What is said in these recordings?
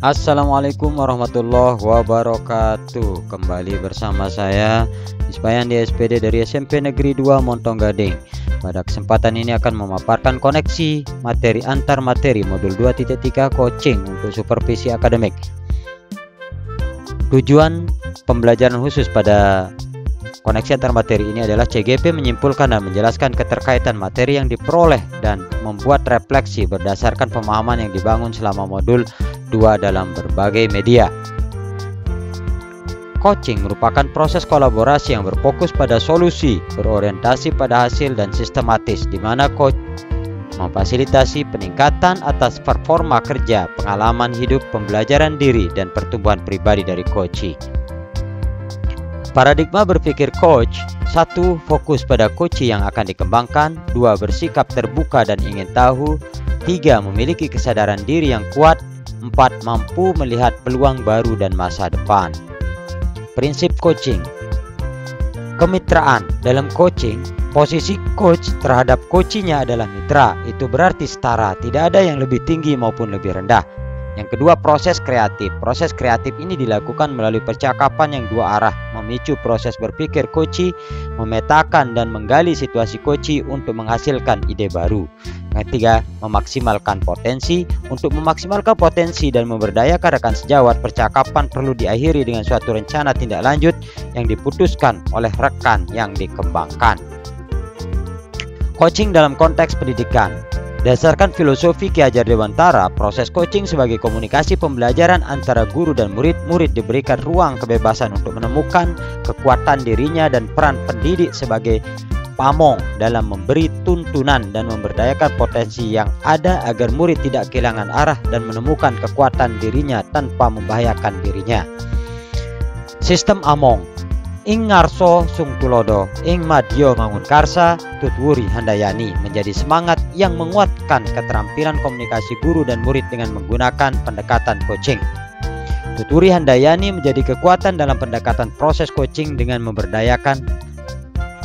Assalamualaikum warahmatullahi wabarakatuh. Kembali bersama saya Ispayan di SPD dari SMP Negeri 2 Montong Gading. Pada kesempatan ini akan memaparkan koneksi materi antar materi modul 2.3 coaching untuk supervisi akademik. Tujuan pembelajaran khusus pada koneksi antar materi ini adalah CGP menyimpulkan dan menjelaskan keterkaitan materi yang diperoleh dan membuat refleksi berdasarkan pemahaman yang dibangun selama modul 2 dalam berbagai media. Coaching merupakan proses kolaborasi yang berfokus pada solusi, berorientasi pada hasil dan sistematis, di mana coach memfasilitasi peningkatan atas performa kerja, pengalaman hidup, pembelajaran diri, dan pertumbuhan pribadi dari coaching. Paradigma berpikir coach: 1. Fokus pada coaching yang akan dikembangkan. 2. Bersikap terbuka dan ingin tahu. 3. Memiliki kesadaran diri yang kuat. 4. Mampu melihat peluang baru dan masa depan. Prinsip coaching. Kemitraan. Dalam coaching, posisi coach terhadap coachingnya adalah mitra. Itu berarti setara, tidak ada yang lebih tinggi maupun lebih rendah. Yang kedua, proses kreatif. Proses kreatif ini dilakukan melalui percakapan yang dua arah, memicu proses berpikir coaching, memetakan dan menggali situasi coaching untuk menghasilkan ide baru. Yang ketiga, memaksimalkan potensi. Untuk memaksimalkan potensi dan memberdayakan rekan sejawat, percakapan perlu diakhiri dengan suatu rencana tindak lanjut yang diputuskan oleh rekan yang dikembangkan. Coaching dalam konteks pendidikan. Berdasarkan filosofi Ki Hajar Dewantara, proses coaching sebagai komunikasi pembelajaran antara guru dan murid. Murid diberikan ruang kebebasan untuk menemukan kekuatan dirinya dan peran pendidik sebagai pamong dalam memberi tuntunan dan memberdayakan potensi yang ada agar murid tidak kehilangan arah dan menemukan kekuatan dirinya tanpa membahayakan dirinya. Sistem Among. Ing ngarso sung tulodo, ing madyo mangun karsa, tutwuri handayani, menjadi semangat yang menguatkan keterampilan komunikasi guru dan murid dengan menggunakan pendekatan coaching. Tutwuri handayani menjadi kekuatan dalam pendekatan proses coaching dengan memberdayakan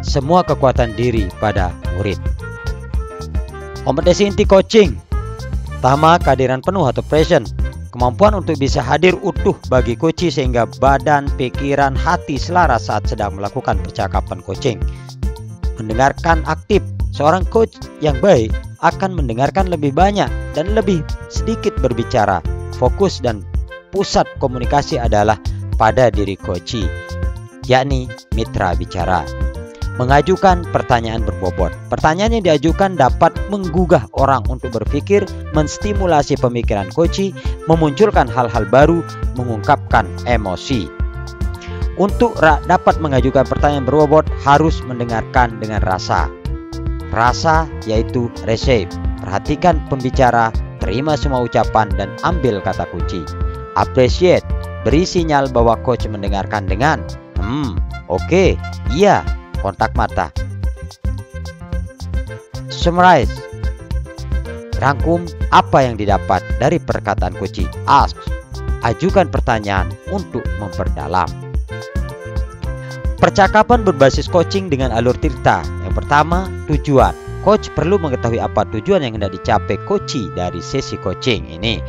semua kekuatan diri pada murid. Kompetensi inti coaching. Pertama, kehadiran penuh atau present. Kemampuan untuk bisa hadir utuh bagi coaching sehingga badan, pikiran, hati selaras saat sedang melakukan percakapan coaching. Mendengarkan aktif. Seorang coach yang baik akan mendengarkan lebih banyak dan lebih sedikit berbicara. Fokus dan pusat komunikasi adalah pada diri coaching, yakni mitra bicara. Mengajukan pertanyaan berbobot. Pertanyaan yang diajukan dapat menggugah orang untuk berpikir, menstimulasi pemikiran coaching, memunculkan hal-hal baru, mengungkapkan emosi. Untuk dapat mengajukan pertanyaan berbobot, harus mendengarkan dengan rasa. Rasa yaitu receive. Perhatikan pembicara, terima semua ucapan dan ambil kata kunci. Appreciate. Beri sinyal bahwa coach mendengarkan dengan oke, iya. Kontak mata. Summarize. Rangkum apa yang didapat dari perkataan coaching. Ask. Ajukan pertanyaan untuk memperdalam. Percakapan berbasis coaching dengan alur cerita. Yang pertama, tujuan. Coach perlu mengetahui apa tujuan yang hendak dicapai coaching dari sesi coaching ini.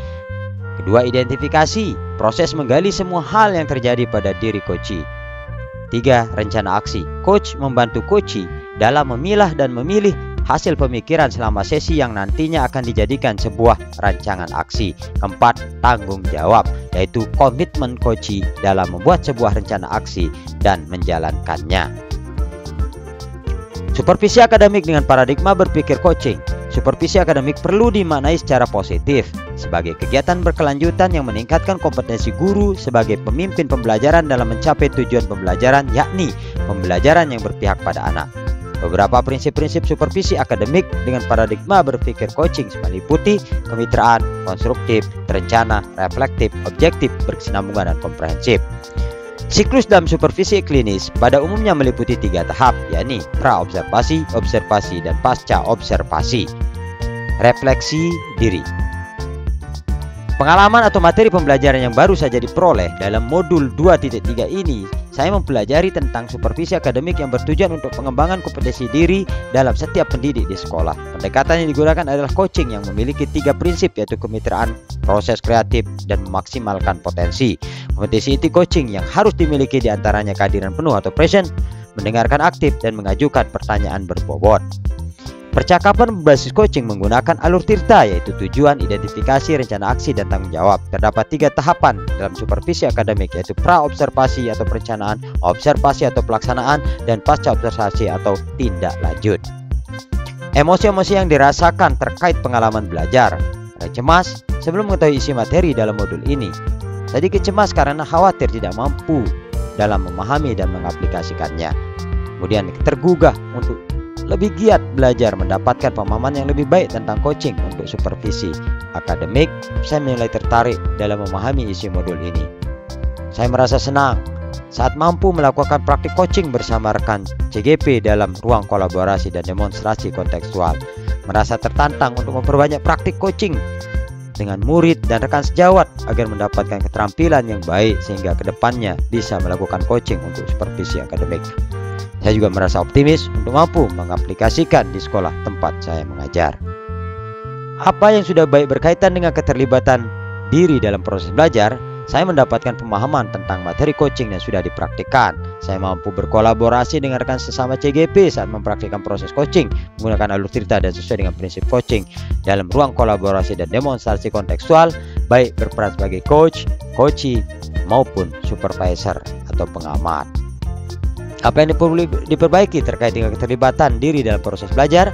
Kedua, identifikasi. Proses menggali semua hal yang terjadi pada diri coaching. 3. Rencana aksi. Coach membantu coaching dalam memilah dan memilih hasil pemikiran selama sesi yang nantinya akan dijadikan sebuah rancangan aksi. 4. Tanggung jawab, yaitu komitmen coaching dalam membuat sebuah rencana aksi dan menjalankannya. Supervisi akademik dengan paradigma berpikir coaching. Supervisi akademik perlu dimaknai secara positif sebagai kegiatan berkelanjutan yang meningkatkan kompetensi guru sebagai pemimpin pembelajaran dalam mencapai tujuan pembelajaran, yakni pembelajaran yang berpihak pada anak. Beberapa prinsip-prinsip supervisi akademik dengan paradigma berpikir coaching meliputi kemitraan, konstruktif, terencana, reflektif, objektif, berkesinambungan, dan komprehensif. Siklus dalam supervisi klinis pada umumnya meliputi 3 tahap, yakni pra-observasi, observasi, dan pasca-observasi. Refleksi diri. Pengalaman atau materi pembelajaran yang baru saja diperoleh dalam modul 2.3 ini saya mempelajari tentang supervisi akademik yang bertujuan untuk pengembangan kompetensi diri dalam setiap pendidik di sekolah. Pendekatan yang digunakan adalah coaching yang memiliki 3 prinsip, yaitu kemitraan, proses kreatif, dan memaksimalkan potensi. Kompetensi inti coaching yang harus dimiliki diantaranya kehadiran penuh atau present, mendengarkan aktif, dan mengajukan pertanyaan berbobot. Percakapan berbasis coaching menggunakan alur Tirta, yaitu tujuan, identifikasi, rencana aksi, dan tanggung jawab. Terdapat 3 tahapan dalam supervisi akademik, yaitu pra-observasi atau perencanaan, observasi atau pelaksanaan, dan pasca observasi atau tindak lanjut. Emosi-emosi yang dirasakan terkait pengalaman belajar. Cemas sebelum mengetahui isi materi dalam modul ini. Sedikit cemas karena khawatir tidak mampu dalam memahami dan mengaplikasikannya. Kemudian tergugah untuk lebih giat belajar, mendapatkan pemahaman yang lebih baik tentang coaching untuk supervisi akademik. Saya mulai tertarik dalam memahami isi modul ini. Saya merasa senang saat mampu melakukan praktik coaching bersama rekan CGP dalam ruang kolaborasi dan demonstrasi kontekstual. Merasa tertantang untuk memperbanyak praktik coaching dengan murid dan rekan sejawat agar mendapatkan keterampilan yang baik sehingga kedepannya bisa melakukan coaching untuk supervisi akademik. Saya juga merasa optimis untuk mampu mengaplikasikan di sekolah tempat saya mengajar. Apa yang sudah baik berkaitan dengan keterlibatan diri dalam proses belajar, saya mendapatkan pemahaman tentang materi coaching yang sudah dipraktikkan. Saya mampu berkolaborasi dengan rekan sesama CGP saat mempraktikkan proses coaching menggunakan alur Tirta dan sesuai dengan prinsip coaching dalam ruang kolaborasi dan demonstrasi kontekstual, baik berperan sebagai coach, coachee, maupun supervisor atau pengamat. Apa yang perlu diperbaiki terkait dengan keterlibatan diri dalam proses belajar?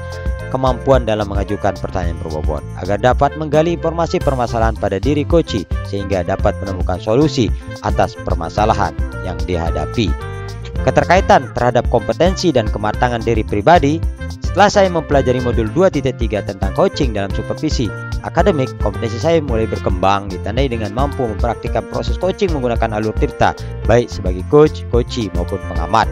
Kemampuan dalam mengajukan pertanyaan berbobot agar dapat menggali informasi permasalahan pada diri coachee sehingga dapat menemukan solusi atas permasalahan yang dihadapi. Keterkaitan terhadap kompetensi dan kematangan diri pribadi. Setelah saya mempelajari modul 2.3 tentang coaching dalam supervisi akademik, kompetensi saya mulai berkembang, ditandai dengan mampu mempraktikkan proses coaching menggunakan alur Tirta, baik sebagai coach, coachee maupun pengamat.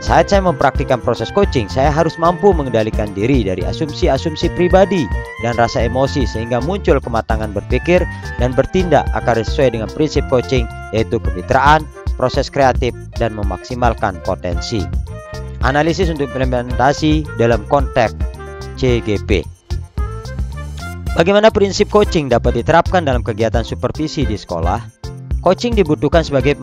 Saat saya mempraktikkan proses coaching, saya harus mampu mengendalikan diri dari asumsi-asumsi pribadi dan rasa emosi sehingga muncul kematangan berpikir dan bertindak agar sesuai dengan prinsip coaching, yaitu kemitraan, proses kreatif, dan memaksimalkan potensi. Analisis untuk implementasi dalam konteks CGP. Bagaimana prinsip coaching dapat diterapkan dalam kegiatan supervisi di sekolah? Coaching dibutuhkan sebagai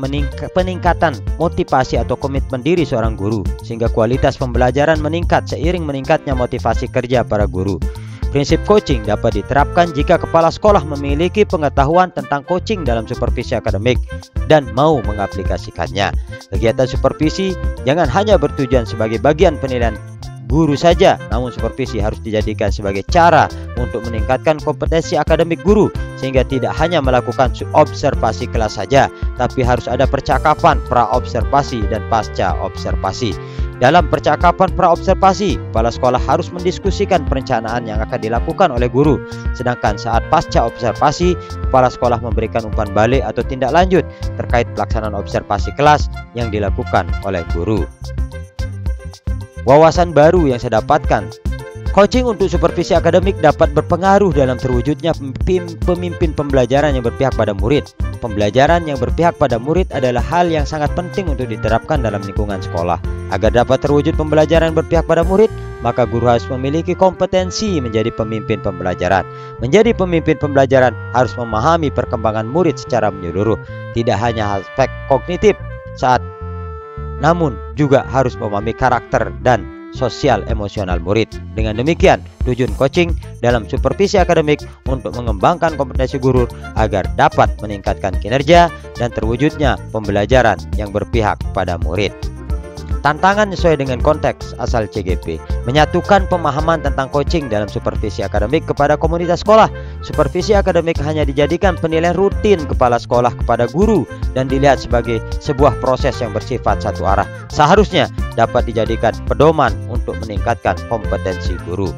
peningkatan motivasi atau komitmen diri seorang guru sehingga kualitas pembelajaran meningkat seiring meningkatnya motivasi kerja para guru. Prinsip coaching dapat diterapkan jika kepala sekolah memiliki pengetahuan tentang coaching dalam supervisi akademik dan mau mengaplikasikannya. Kegiatan supervisi jangan hanya bertujuan sebagai bagian penilaian guru saja, namun supervisi harus dijadikan sebagai cara untuk meningkatkan kompetensi akademik guru sehingga tidak hanya melakukan observasi kelas saja, tapi harus ada percakapan pra-observasi dan pasca observasi. Dalam percakapan pra-observasi, kepala sekolah harus mendiskusikan perencanaan yang akan dilakukan oleh guru. Sedangkan saat pasca observasi, kepala sekolah memberikan umpan balik atau tindak lanjut terkait pelaksanaan observasi kelas yang dilakukan oleh guru. Wawasan baru yang saya dapatkan. Coaching untuk supervisi akademik dapat berpengaruh dalam terwujudnya pemimpin pembelajaran yang berpihak pada murid. Pembelajaran yang berpihak pada murid adalah hal yang sangat penting untuk diterapkan dalam lingkungan sekolah. Agar dapat terwujud pembelajaran berpihak pada murid, maka guru harus memiliki kompetensi menjadi pemimpin pembelajaran. Menjadi pemimpin pembelajaran harus memahami perkembangan murid secara menyeluruh, tidak hanya aspek kognitif namun juga harus memahami karakter dan sosial emosional murid. Dengan demikian, tujuan coaching dalam supervisi akademik untuk mengembangkan kompetensi guru agar dapat meningkatkan kinerja dan terwujudnya pembelajaran yang berpihak pada murid. Tantangan sesuai dengan konteks asal CGP, menyatukan pemahaman tentang coaching dalam supervisi akademik kepada komunitas sekolah. Supervisi akademik hanya dijadikan penilaian rutin kepala sekolah kepada guru dan dilihat sebagai sebuah proses yang bersifat satu arah. Seharusnya dapat dijadikan pedoman untuk meningkatkan kompetensi guru.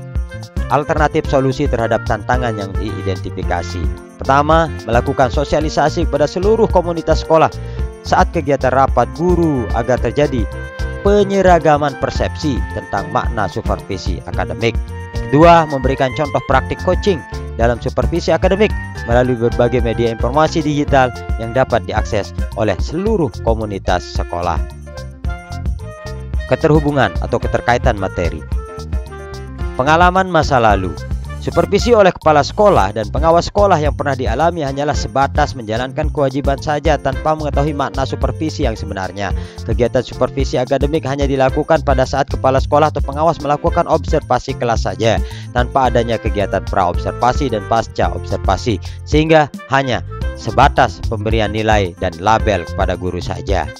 Alternatif solusi terhadap tantangan yang diidentifikasi. Pertama, melakukan sosialisasi kepada seluruh komunitas sekolah saat kegiatan rapat guru agar terjadi penyeragaman persepsi tentang makna supervisi akademik. Kedua, memberikan contoh praktik coaching dalam supervisi akademik melalui berbagai media informasi digital yang dapat diakses oleh seluruh komunitas sekolah. Keterhubungan atau keterkaitan materi. Pengalaman masa lalu. Supervisi oleh kepala sekolah dan pengawas sekolah yang pernah dialami hanyalah sebatas menjalankan kewajiban saja tanpa mengetahui makna supervisi yang sebenarnya. Kegiatan supervisi akademik hanya dilakukan pada saat kepala sekolah atau pengawas melakukan observasi kelas saja, tanpa adanya kegiatan pra-observasi dan pasca-observasi, sehingga hanya sebatas pemberian nilai dan label kepada guru saja.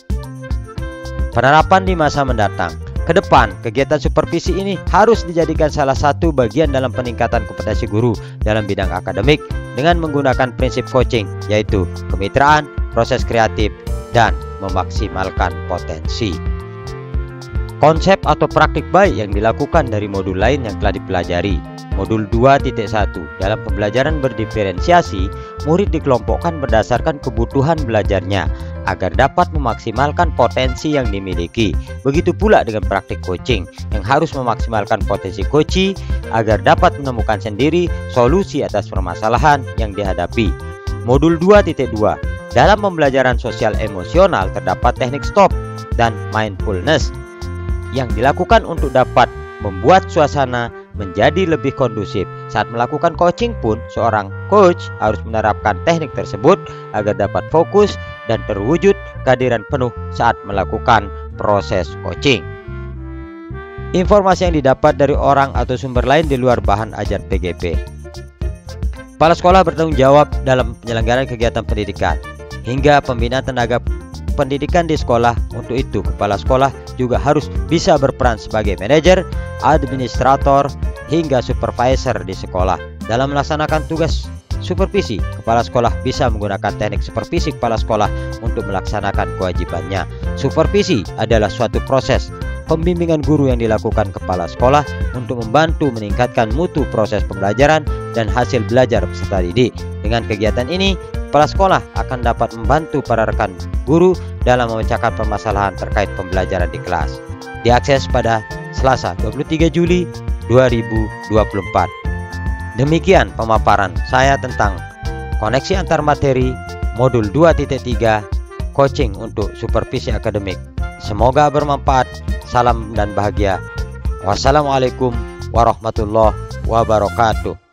Penerapan di masa mendatang. Ke depan, kegiatan supervisi ini harus dijadikan salah satu bagian dalam peningkatan kompetensi guru dalam bidang akademik dengan menggunakan prinsip coaching, yaitu kemitraan, proses kreatif, dan memaksimalkan potensi. Konsep atau praktik baik yang dilakukan dari modul lain yang telah dipelajari. Modul 2.1, dalam pembelajaran berdiferensiasi, murid dikelompokkan berdasarkan kebutuhan belajarnya agar dapat memaksimalkan potensi yang dimiliki. Begitu pula dengan praktik coaching yang harus memaksimalkan potensi coachee agar dapat menemukan sendiri solusi atas permasalahan yang dihadapi. Modul 2.2, dalam pembelajaran sosial emosional terdapat teknik stop dan mindfulness yang dilakukan untuk dapat membuat suasana menjadi lebih kondusif. Saat melakukan coaching pun, seorang coach harus menerapkan teknik tersebut agar dapat fokus dan terwujud kehadiran penuh saat melakukan proses coaching. Informasi yang didapat dari orang atau sumber lain di luar bahan ajar PGP. Kepala sekolah bertanggung jawab dalam penyelenggaraan kegiatan pendidikan hingga pembinaan tenaga pendidikan di sekolah. Untuk itu, kepala sekolah juga harus bisa berperan sebagai manajer, administrator, hingga supervisor di sekolah. Dalam melaksanakan tugas supervisi, kepala sekolah bisa menggunakan teknik supervisi kepala sekolah untuk melaksanakan kewajibannya. Supervisi adalah suatu proses pembimbingan guru yang dilakukan kepala sekolah untuk membantu meningkatkan mutu proses pembelajaran dan hasil belajar peserta didik. Dengan kegiatan ini, kepala sekolah akan dapat membantu para rekan guru dalam memecahkan permasalahan terkait pembelajaran di kelas. Diakses pada Selasa 23 Juli 2024. Demikian pemaparan saya tentang koneksi antar materi modul 2.3 coaching untuk supervisi akademik. Semoga bermanfaat. Salam dan bahagia. Wassalamualaikum warahmatullahi wabarakatuh.